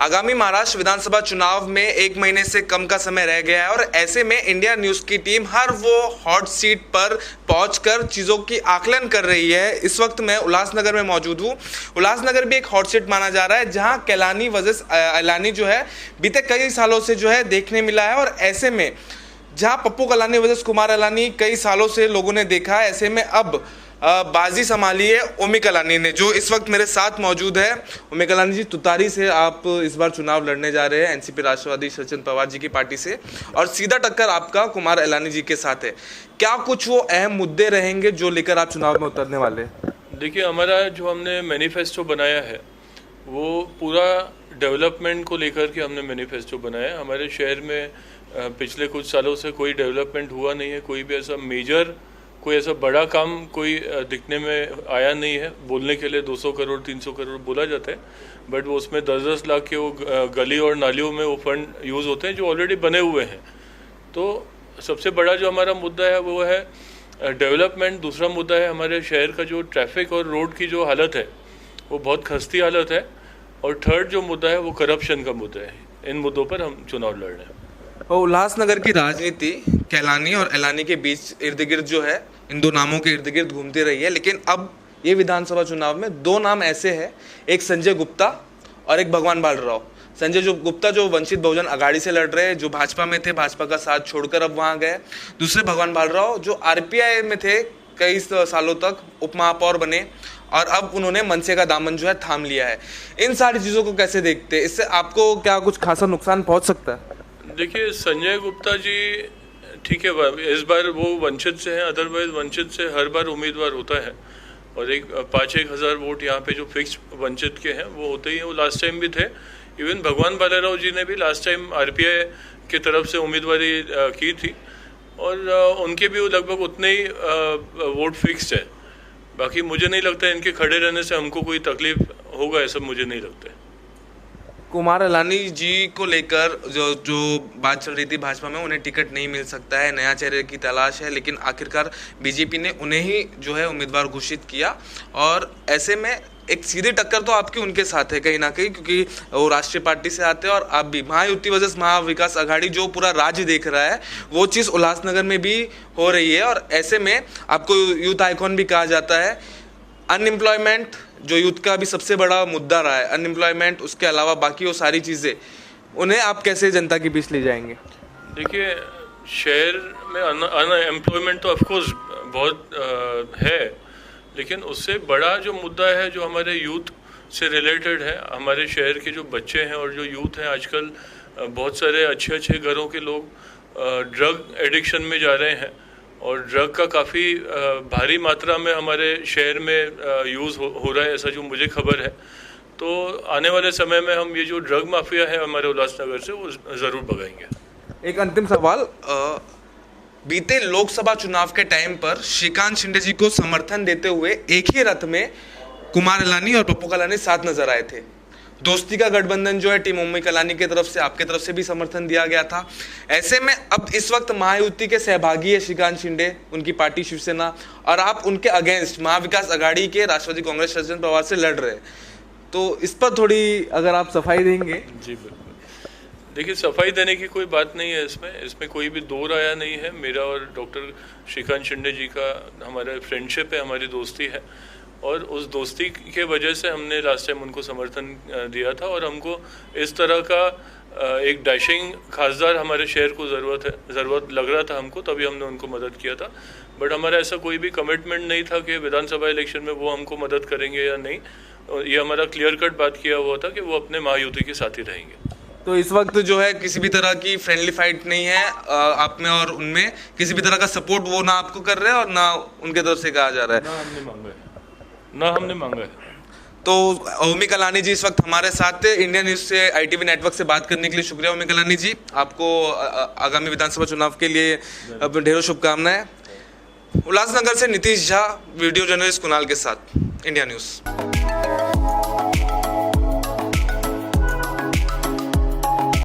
आगामी महाराष्ट्र विधानसभा चुनाव में 1 महीने से कम का समय रह गया है और ऐसे में इंडिया न्यूज़ की टीम हर वो हॉट सीट पर पहुंचकर चीज़ों की आकलन कर रही है। इस वक्त मैं उल्लासनगर में मौजूद हूं। उल्लासनगर भी एक हॉट सीट माना जा रहा है जहां कैलानी वर्सेस एलानी जो है बीते कई सालों से जो है देखने मिला है और ऐसे में जहां पप्पू कलानी वर्सेस कुमार एलानी कई सालों से लोगों ने देखा है, ऐसे में अब बाजी संभाली है ओमी कलानी ने, जो इस वक्त मेरे साथ मौजूद है। ओमी कलानी जी, तुतारी से आप इस बार चुनाव लड़ने जा रहे हैं एनसीपी राष्ट्रवादी शरद पवार जी की पार्टी से और सीधा टक्कर आपका कुमार एलानी जी के साथ है। क्या कुछ वो अहम मुद्दे रहेंगे जो लेकर आप चुनाव में उतरने वाले हैं? देखिए, हमारा जो हमने मैनिफेस्टो बनाया है वो पूरा डेवलपमेंट को लेकर के हमने मैनिफेस्टो बनाया है। हमारे शहर में पिछले कुछ सालों से कोई डेवलपमेंट हुआ नहीं है, कोई भी ऐसा मेजर कोई ऐसा बड़ा काम कोई दिखने में आया नहीं है। बोलने के लिए 200 करोड़ 300 करोड़ बोला जाता है, बट वो उसमें 10-10 लाख के वो गली और नालियों में वो फंड यूज़ होते हैं जो ऑलरेडी बने हुए हैं। तो सबसे बड़ा जो हमारा मुद्दा है वो है डेवलपमेंट। दूसरा मुद्दा है हमारे शहर का जो ट्रैफिक और रोड की जो हालत है वो बहुत खस्ती हालत है। और थर्ड जो मुद्दा है वो करप्शन का मुद्दा है। इन मुद्दों पर हम चुनाव लड़ रहे हैं। उल्लासनगर की राजनीति कैलानी और एलानी के बीच इर्द गिर्द जो है, इन दो नामों के इर्द गिर्द घूमती रही है, लेकिन अब ये विधानसभा चुनाव में दो नाम ऐसे हैं, एक संजय गुप्ता और एक भगवान बालराव। संजय गुप्ता जो वंचित बहुजन अघाड़ी से लड़ रहे हैं, जो भाजपा में थे, भाजपा का साथ छोड़कर अब वहां गए। दूसरे भगवान बालराव जो आरपीआई में थे, कई सालों तक उप महापौर बने और अब उन्होंने मनसे का दामन जो है थाम लिया है। इन सारी चीजों को कैसे देखते हैं? इससे आपको क्या कुछ खासा नुकसान पहुंच सकता है? देखिए, संजय गुप्ता जी ठीक है, इस बार वो वंचित से हैं, अदरवाइज वंचित से हर बार उम्मीदवार होता है और 5-1 हज़ार वोट यहाँ पे जो फिक्स वंचित के हैं वो होते ही हैं। वो लास्ट टाइम भी थे। इवन भगवान बालाराव जी ने भी लास्ट टाइम आरपीआई की तरफ से उम्मीदवारी की थी और उनके भी लगभग उतने ही वोट फिक्स्ड है। बाकी मुझे नहीं लगता इनके खड़े रहने से हमको कोई तकलीफ होगा, ऐसा मुझे नहीं लगता है। कुमार एलानी जी को लेकर जो बात चल रही थी भाजपा में, उन्हें टिकट नहीं मिल सकता है, नया चेहरे की तलाश है, लेकिन आखिरकार बीजेपी ने उन्हें ही जो है उम्मीदवार घोषित किया और ऐसे में एक सीधी टक्कर तो आपकी उनके साथ है कहीं ना कहीं, क्योंकि वो राष्ट्रीय पार्टी से आते हैं और आप भी महायुति वर्सेस महाविकास अघाड़ी जो पूरा राज्य देख रहा है वो चीज़ उल्लासनगर में भी हो रही है। और ऐसे में आपको यूथ आइकॉन भी कहा जाता है। अनएम्प्लॉयमेंट जो यूथ का भी सबसे बड़ा मुद्दा रहा है, अनएम्प्लॉयमेंट, उसके अलावा बाकी वो सारी चीज़ें, उन्हें आप कैसे जनता के बीच ले जाएंगे? देखिए, शहर में अनएम्प्लॉयमेंट तो ऑफकोर्स बहुत है, लेकिन उससे बड़ा जो मुद्दा है जो हमारे यूथ से रिलेटेड है, हमारे शहर के जो बच्चे हैं और जो यूथ हैं, आजकल बहुत सारे अच्छे अच्छे घरों के लोग ड्रग एडिक्शन में जा रहे हैं और ड्रग का काफ़ी भारी मात्रा में हमारे शहर में यूज़ हो रहा है, ऐसा जो मुझे खबर है। तो आने वाले समय में हम ये जो ड्रग माफिया है हमारे उल्लासनगर से, वो ज़रूर भगाएंगे। एक अंतिम सवाल, बीते लोकसभा चुनाव के टाइम पर श्रीकांत शिंदे जी को समर्थन देते हुए एक ही रथ में कुमार एलानी और पप्पू कलानी साथ नजर आए थे। दोस्ती का गठबंधन जो है टीम ओमी कलानी की तरफ से, आपके तरफ से भी समर्थन दिया गया था। ऐसे में अब इस वक्त महायुति के सहभागी है श्रीकांत शिंदे, उनकी पार्टी शिवसेना, और आप उनके अगेंस्ट महाविकास अघाड़ी के राष्ट्रवादी कांग्रेस शरद पवार से लड़ रहे हैं, तो इस पर थोड़ी अगर आप सफाई देंगे। जी बिल्कुल। देखिए, सफाई देने की कोई बात नहीं है, इसमें कोई भी दो राया नहीं है। मेरा और डॉक्टर श्रीकांत शिंदे जी का हमारा फ्रेंडशिप है, हमारी दोस्ती है और उस दोस्ती के वजह से हमने लास्ट टाइम उनको समर्थन दिया था और हमको इस तरह का एक डैशिंग खासदार हमारे शहर को ज़रूरत लग रहा था हमको, तभी हमने उनको मदद किया था। बट हमारा ऐसा कोई भी कमिटमेंट नहीं था कि विधानसभा इलेक्शन में वो हमको मदद करेंगे या नहीं। ये हमारा क्लियर कट बात किया हुआ था कि वो अपने महायुति के साथ ही रहेंगे। तो इस वक्त जो है किसी भी तरह की फ्रेंडली फाइट नहीं है आप में और उनमें, किसी भी तरह का सपोर्ट वो ना आपको कर रहे हैं और ना उनके तरफ से कहा जा रहा है? ना हमने मांगा है। तो ओमी कलानी जी इस वक्त हमारे साथ थे। इंडिया न्यूज़ से ITV नेटवर्क से बात करने के लिए शुक्रिया ओमी कलानी जी। आपको आगामी विधानसभा चुनाव के लिए ढेरों शुभकामनाएं। उल्लासनगर से नीतीश झा, वीडियो जर्नलिस्ट कुणाल के साथ, इंडिया न्यूज़।